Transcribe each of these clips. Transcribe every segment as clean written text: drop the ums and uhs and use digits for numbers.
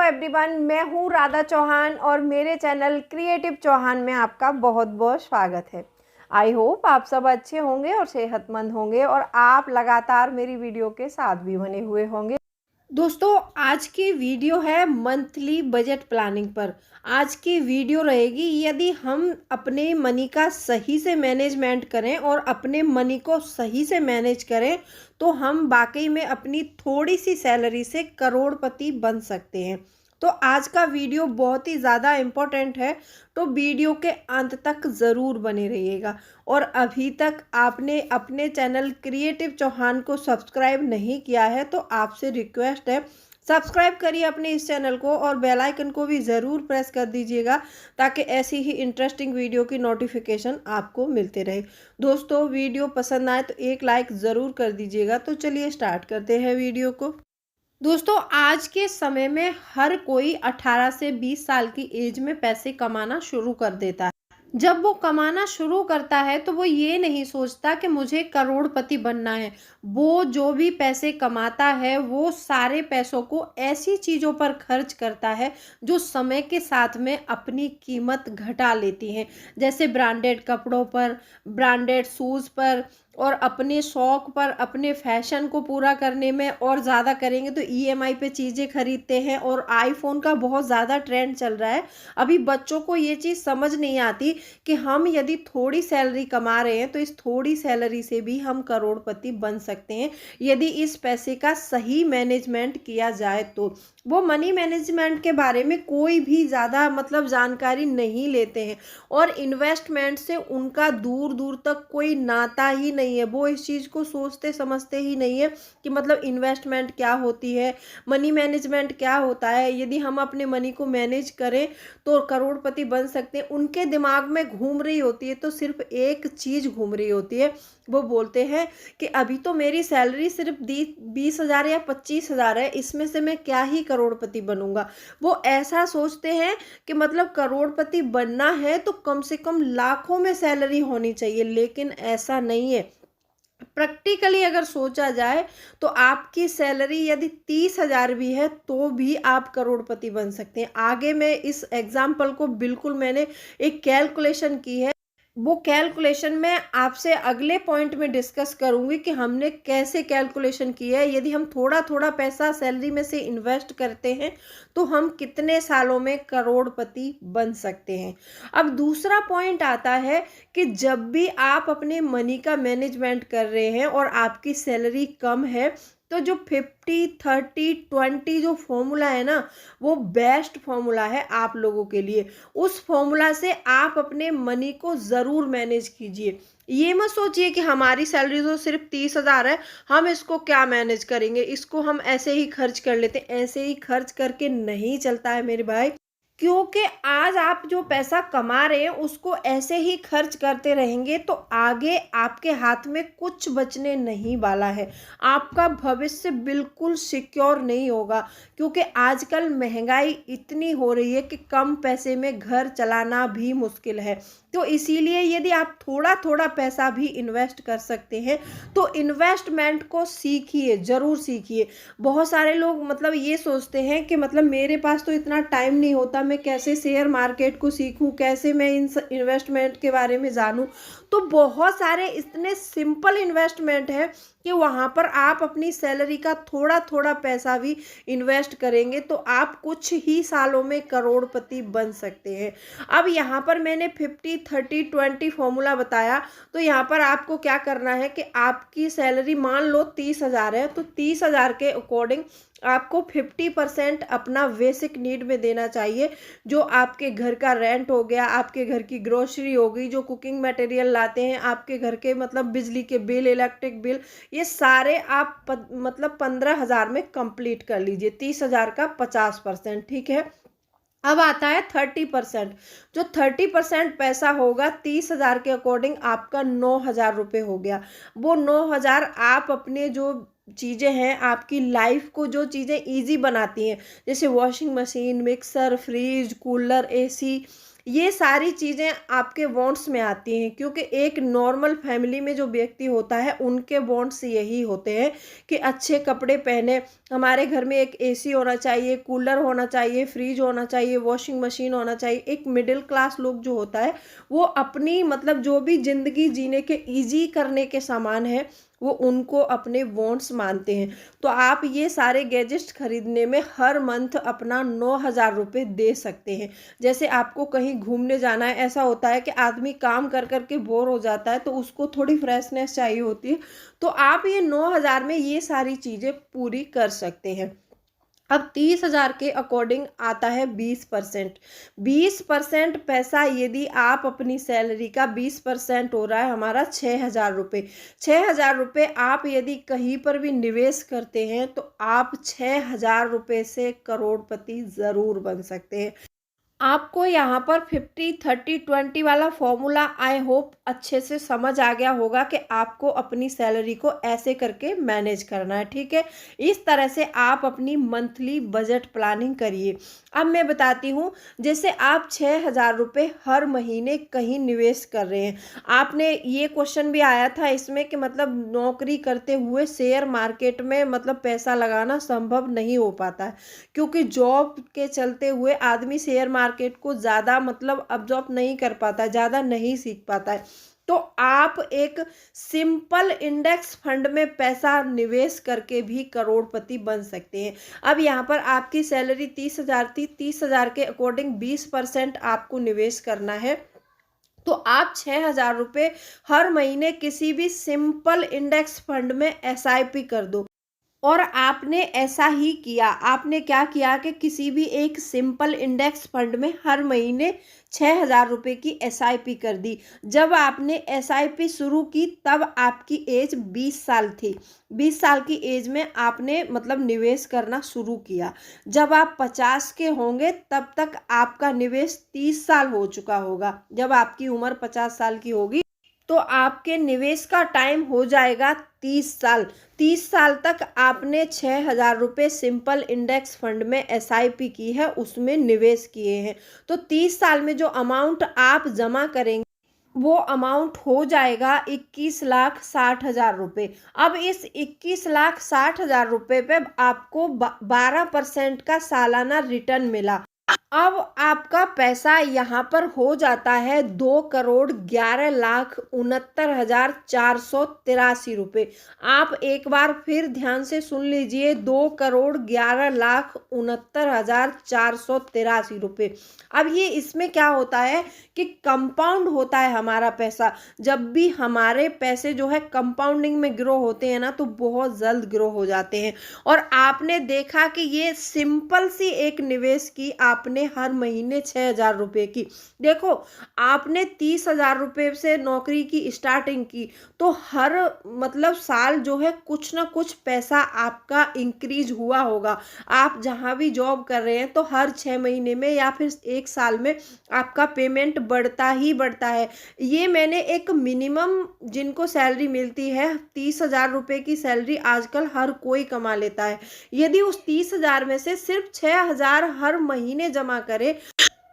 Everyone, मैं हूँ राधा चौहान और मेरे चैनल क्रिएटिव चौहान में आपका बहुत बहुत स्वागत है। आई होप आप सब अच्छे होंगे और सेहतमंद होंगे और आप लगातार मेरी वीडियो के साथ भी बने हुए होंगे। दोस्तों, आज की वीडियो है मंथली बजट प्लानिंग पर। आज की वीडियो रहेगी यदि हम अपने मनी का सही से मैनेजमेंट करें और अपने मनी को सही से मैनेज करें तो हम वाकई में अपनी थोड़ी सी सैलरी से करोड़पति बन सकते हैं। तो आज का वीडियो बहुत ही ज़्यादा इम्पोर्टेंट है, तो वीडियो के अंत तक ज़रूर बने रहिएगा। और अभी तक आपने अपने चैनल क्रिएटिव चौहान को सब्सक्राइब नहीं किया है तो आपसे रिक्वेस्ट है, सब्सक्राइब करिए अपने इस चैनल को और बेल आइकन को भी ज़रूर प्रेस कर दीजिएगा ताकि ऐसी ही इंटरेस्टिंग वीडियो की नोटिफिकेशन आपको मिलते रहे। दोस्तों, वीडियो पसंद आए तो एक लाइक ज़रूर कर दीजिएगा। तो चलिए स्टार्ट करते हैं वीडियो को। दोस्तों, आज के समय में हर कोई 18 से 20 साल की एज में पैसे कमाना शुरू कर देता है। जब वो कमाना शुरू करता है तो वो ये नहीं सोचता कि मुझे करोड़पति बनना है। वो जो भी पैसे कमाता है वो सारे पैसों को ऐसी चीज़ों पर खर्च करता है जो समय के साथ में अपनी कीमत घटा लेती हैं। जैसे ब्रांडेड कपड़ों पर, ब्रांडेड शूज़ पर और अपने शौक पर, अपने फैशन को पूरा करने में। और ज़्यादा करेंगे तो ईएमआई पे चीज़ें खरीदते हैं और आईफोन का बहुत ज़्यादा ट्रेंड चल रहा है। अभी बच्चों को ये चीज़ समझ नहीं आती कि हम यदि थोड़ी सैलरी कमा रहे हैं तो इस थोड़ी सैलरी से भी हम करोड़पति बन सकते हैं यदि इस पैसे का सही मैनेजमेंट किया जाए तो। वो मनी मैनेजमेंट के बारे में कोई भी ज़्यादा जानकारी नहीं लेते हैं और इन्वेस्टमेंट से उनका दूर दूर तक कोई नाता ही नहीं है। वो इस चीज़ को सोचते समझते ही नहीं है कि इन्वेस्टमेंट क्या होती है, मनी मैनेजमेंट क्या होता है, यदि हम अपने मनी को मैनेज करें तो करोड़पति बन सकते हैं। उनके दिमाग में घूम रही होती है तो सिर्फ एक चीज़ घूम रही होती है। वो बोलते हैं कि अभी तो मेरी सैलरी सिर्फ 20,000 या 25,000 है, इसमें से मैं क्या ही करोड़पति बनूंगा। वो ऐसा सोचते हैं कि करोड़पति बनना है तो कम से कम लाखों में सैलरी होनी चाहिए, लेकिन ऐसा नहीं है। प्रैक्टिकली अगर सोचा जाए तो आपकी सैलरी यदि 30,000 भी है तो भी आप करोड़पति बन सकते हैं। आगे मैं इस एग्जाम्पल को बिल्कुल मैंने एक कैलकुलेशन की है, वो कैलकुलेशन मैं आपसे अगले पॉइंट में डिस्कस करूंगी कि हमने कैसे कैलकुलेशन किया है। यदि हम थोड़ा थोड़ा पैसा सैलरी में से इन्वेस्ट करते हैं तो हम कितने सालों में करोड़पति बन सकते हैं। अब दूसरा पॉइंट आता है कि जब भी आप अपने मनी का मैनेजमेंट कर रहे हैं और आपकी सैलरी कम है तो जो 50-30-20 जो फॉर्मूला है ना, वो बेस्ट फॉर्मूला है आप लोगों के लिए। उस फॉर्मूला से आप अपने मनी को ज़रूर मैनेज कीजिए। ये मत सोचिए कि हमारी सैलरी तो सिर्फ 30,000 है, हम इसको क्या मैनेज करेंगे, इसको हम ऐसे ही खर्च कर लेते हैं। ऐसे ही खर्च करके नहीं चलता है मेरे भाई, क्योंकि आज आप जो पैसा कमा रहे हैं उसको ऐसे ही खर्च करते रहेंगे तो आगे आपके हाथ में कुछ बचने नहीं वाला है। आपका भविष्य बिल्कुल सिक्योर नहीं होगा, क्योंकि आजकल महंगाई इतनी हो रही है कि कम पैसे में घर चलाना भी मुश्किल है। तो इसीलिए यदि आप थोड़ा थोड़ा पैसा भी इन्वेस्ट कर सकते हैं तो इन्वेस्टमेंट को सीखिए, ज़रूर सीखिए। बहुत सारे लोग ये सोचते हैं कि मेरे पास तो इतना टाइम नहीं होता, मैं कैसे शेयर मार्केट को सीखूं, कैसे मैं इन इन्वेस्टमेंट के बारे में जानूं। तो बहुत सारे इतने सिंपल इन्वेस्टमेंट है कि वहाँ पर आप अपनी सैलरी का थोड़ा थोड़ा पैसा भी इन्वेस्ट करेंगे तो आप कुछ ही सालों में करोड़पति बन सकते हैं। अब यहाँ पर मैंने 50-30-20 फॉर्मूला बताया, तो यहाँ पर आपको क्या करना है कि आपकी सैलरी मान लो 30,000 है तो 30,000 के अकॉर्डिंग आपको 50% अपना बेसिक नीड में देना चाहिए। जो आपके घर का रेंट हो गया, आपके घर की ग्रोसरी हो गई, जो कुकिंग मटेरियल लाते हैं, आपके घर के बिजली के बिल, इलेक्ट्रिक बिल, ये सारे आप 15,000 में कंप्लीट कर लीजिए। 30,000 का 50%, ठीक है। अब आता है 30%। जो 30% पैसा होगा 30,000 के अकॉर्डिंग आपका 9,000 रुपये हो गया। वो 9,000 आप अपने जो चीज़ें हैं, आपकी लाइफ को जो चीज़ें इजी बनाती हैं, जैसे washing machine, mixer, fridge, cooler, AC, ये सारी चीज़ें आपके वांट्स में आती हैं, क्योंकि एक नॉर्मल फैमिली में जो व्यक्ति होता है उनके वांट्स यही होते हैं कि अच्छे कपड़े पहने, हमारे घर में एक एसी होना चाहिए, कूलर होना चाहिए, फ्रिज होना चाहिए, वॉशिंग मशीन होना चाहिए। एक मिडिल क्लास लोग जो होता है वो अपनी मतलब जो भी ज़िंदगी जीने के ईज़ी करने के सामान है वो उनको अपने वांट्स मानते हैं। तो आप ये सारे गैजेट्स खरीदने में हर मंथ अपना 9,000 रुपये दे सकते हैं। जैसे आपको कहीं घूमने जाना है, ऐसा होता है कि आदमी काम कर कर के बोर हो जाता है तो उसको थोड़ी फ्रेशनेस चाहिए होती है, तो आप ये 9,000 में ये सारी चीज़ें पूरी कर सकते हैं। अब 30,000 के अकॉर्डिंग आता है 20%। 20% पैसा यदि आप अपनी सैलरी का 20% हो रहा है हमारा 6,000 रुपये। 6,000 रुपये आप यदि कहीं पर भी निवेश करते हैं तो आप 6,000 रुपये से करोड़पति ज़रूर बन सकते हैं। आपको यहाँ पर 50-30-20 वाला फॉर्मूला आई होप अच्छे से समझ आ गया होगा कि आपको अपनी सैलरी को ऐसे करके मैनेज करना है, ठीक है। इस तरह से आप अपनी मंथली बजट प्लानिंग करिए। अब मैं बताती हूँ, जैसे आप 6,000 रुपये हर महीने कहीं निवेश कर रहे हैं। आपने ये क्वेश्चन भी आया था इसमें कि मतलब नौकरी करते हुए शेयर मार्केट में मतलब पैसा लगाना संभव नहीं हो पाता है, क्योंकि जॉब के चलते हुए आदमी शेयर मार्केट को ज़्यादा मतलब अब्जॉर्ब नहीं कर पाता, ज़्यादा नहीं सीख पाता है। तो आप एक सिंपल इंडेक्स फंड में पैसा निवेश करके भी करोड़पति बन सकते हैं। अब यहाँ पर आपकी सैलरी 30,000 थी, 30,000 के अकॉर्डिंग 20% आपको निवेश करना है। तो आप 6,000 रुपये हर महीने किसी भी सिंपल इंडेक्स फंड में एसआईपी कर दो। और आपने ऐसा ही किया, आपने क्या किया कि किसी भी एक सिंपल इंडेक्स फंड में हर महीने 6,000 रुपये की एसआईपी कर दी। जब आपने एसआईपी शुरू की तब आपकी एज 20 साल थी। 20 साल की एज में आपने मतलब निवेश करना शुरू किया। जब आप 50 के होंगे तब तक आपका निवेश 30 साल हो चुका होगा। जब आपकी उम्र 50 साल की होगी तो आपके निवेश का टाइम हो जाएगा 30 साल। 30 साल तक आपने 6,000 रुपये सिंपल इंडेक्स फंड में एसआईपी की है, उसमें निवेश किए हैं। तो 30 साल में जो अमाउंट आप जमा करेंगे वो अमाउंट हो जाएगा 21,60,000 रुपये। अब इस 21,60,000 रुपये पे आपको 12% का सालाना रिटर्न मिला। अब आपका पैसा यहाँ पर हो जाता है 2,11,69,483 रुपये। आप एक बार फिर ध्यान से सुन लीजिए, 2,11,69,483 रुपये। अब ये इसमें क्या होता है कि कंपाउंड होता है हमारा पैसा। जब भी हमारे पैसे जो है कंपाउंडिंग में ग्रो होते हैं ना तो बहुत जल्द ग्रो हो जाते हैं। और आपने देखा कि ये सिंपल सी एक निवेश की आपने हर महीने 6,000 रुपये की। देखो, आपने 30,000 रुपये से नौकरी की स्टार्टिंग की तो हर मतलब साल जो है कुछ ना कुछ पैसा आपका इंक्रीज हुआ होगा। आप जहाँ भी जॉब कर रहे हैं तो हर 6 महीने में या फिर एक साल में आपका पेमेंट बढ़ता ही बढ़ता है। ये मैंने एक मिनिमम जिनको सैलरी मिलती है 30,000 रुपये की सैलरी आजकल हर कोई कमा लेता है। यदि उस 30,000 में से सिर्फ 6,000 हर महीने जमा करे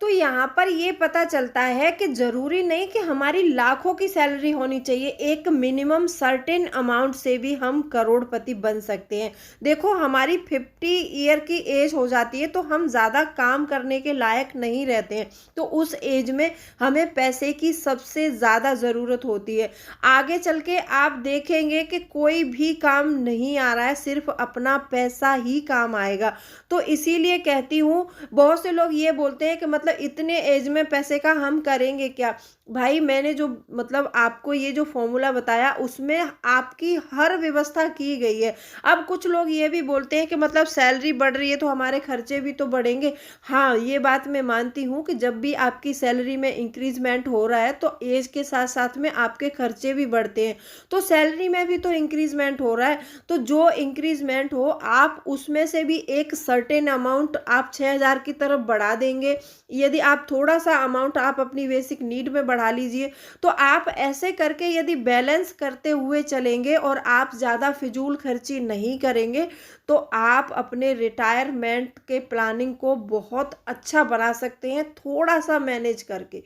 तो यहाँ पर ये पता चलता है कि ज़रूरी नहीं कि हमारी लाखों की सैलरी होनी चाहिए। एक मिनिमम सर्टेन अमाउंट से भी हम करोड़पति बन सकते हैं। देखो, हमारी 50 ईयर की एज हो जाती है तो हम ज़्यादा काम करने के लायक नहीं रहते हैं, तो उस एज में हमें पैसे की सबसे ज़्यादा ज़रूरत होती है। आगे चल के आप देखेंगे कि कोई भी काम नहीं आ रहा है, सिर्फ अपना पैसा ही काम आएगा। तो इसीलिए कहती हूँ, बहुत से लोग ये बोलते हैं कि मतलब इतने एज में पैसे का हम करेंगे क्या। भाई, मैंने जो मतलब आपको ये जो फॉर्मूला बताया उसमें आपकी हर व्यवस्था की गई है। अब कुछ लोग ये भी बोलते हैं कि मतलब सैलरी बढ़ रही है तो हमारे खर्चे भी तो बढ़ेंगे। हाँ, ये बात मैं मानती हूँ कि जब भी आपकी सैलरी में इंक्रीजमेंट हो रहा है तो एज के साथ साथ में आपके खर्चे भी बढ़ते हैं, तो सैलरी में भी तो इंक्रीजमेंट हो रहा है। तो जो इंक्रीजमेंट हो आप उसमें से भी एक सर्टेन अमाउंट आप 6,000 की तरफ बढ़ा देंगे यदि आप थोड़ा सा अमाउंट आप अपनी बेसिक नीड में बढ़ा लीजिए, तो आप ऐसे करके यदि बैलेंस करते हुए चलेंगे और आप ज़्यादा फिजूल खर्ची नहीं करेंगे, तो आप अपने रिटायरमेंट के प्लानिंग को बहुत अच्छा बना सकते हैं थोड़ा सा मैनेज करके।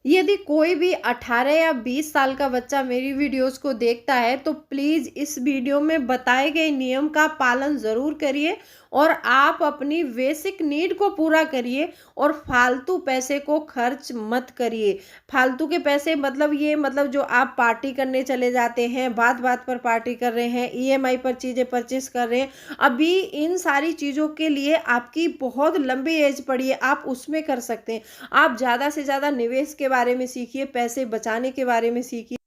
यदि कोई भी 18 या 20 साल का बच्चा मेरी वीडियोस को देखता है, तो प्लीज़ इस वीडियो में बताए गए नियम का पालन ज़रूर करिए और आप अपनी बेसिक नीड को पूरा करिए और फालतू पैसे को खर्च मत करिए। फालतू के पैसे मतलब ये मतलब जो आप पार्टी करने चले जाते हैं, बात बात पर पार्टी कर रहे हैं, ईएमआई पर चीज़ें परचेस कर रहे हैं, अभी इन सारी चीज़ों के लिए आपकी बहुत लंबी एज पड़ी है, आप उसमें कर सकते हैं। आप ज़्यादा से ज़्यादा निवेश के बारे में सीखिए, पैसे बचाने के बारे में सीखिए।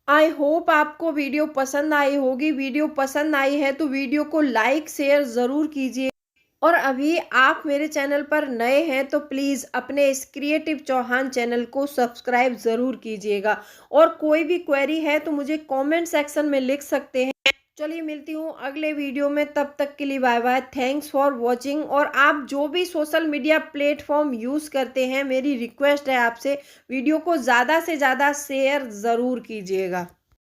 आई होप आपको वीडियो पसंद आई होगी। वीडियो पसंद आई है तो वीडियो को लाइक शेयर ज़रूर कीजिए और अभी आप मेरे चैनल पर नए हैं तो प्लीज़ अपने इस क्रिएटिव चौहान चैनल को सब्सक्राइब ज़रूर कीजिएगा और कोई भी क्वेरी है तो मुझे कमेंट सेक्शन में लिख सकते हैं। चलिए मिलती हूँ अगले वीडियो में, तब तक के लिए bye bye. Thanks for watching. और आप जो भी सोशल मीडिया प्लेटफॉर्म यूज़ करते हैं, मेरी रिक्वेस्ट है आपसे वीडियो को ज़्यादा से ज़्यादा शेयर ज़रूर कीजिएगा।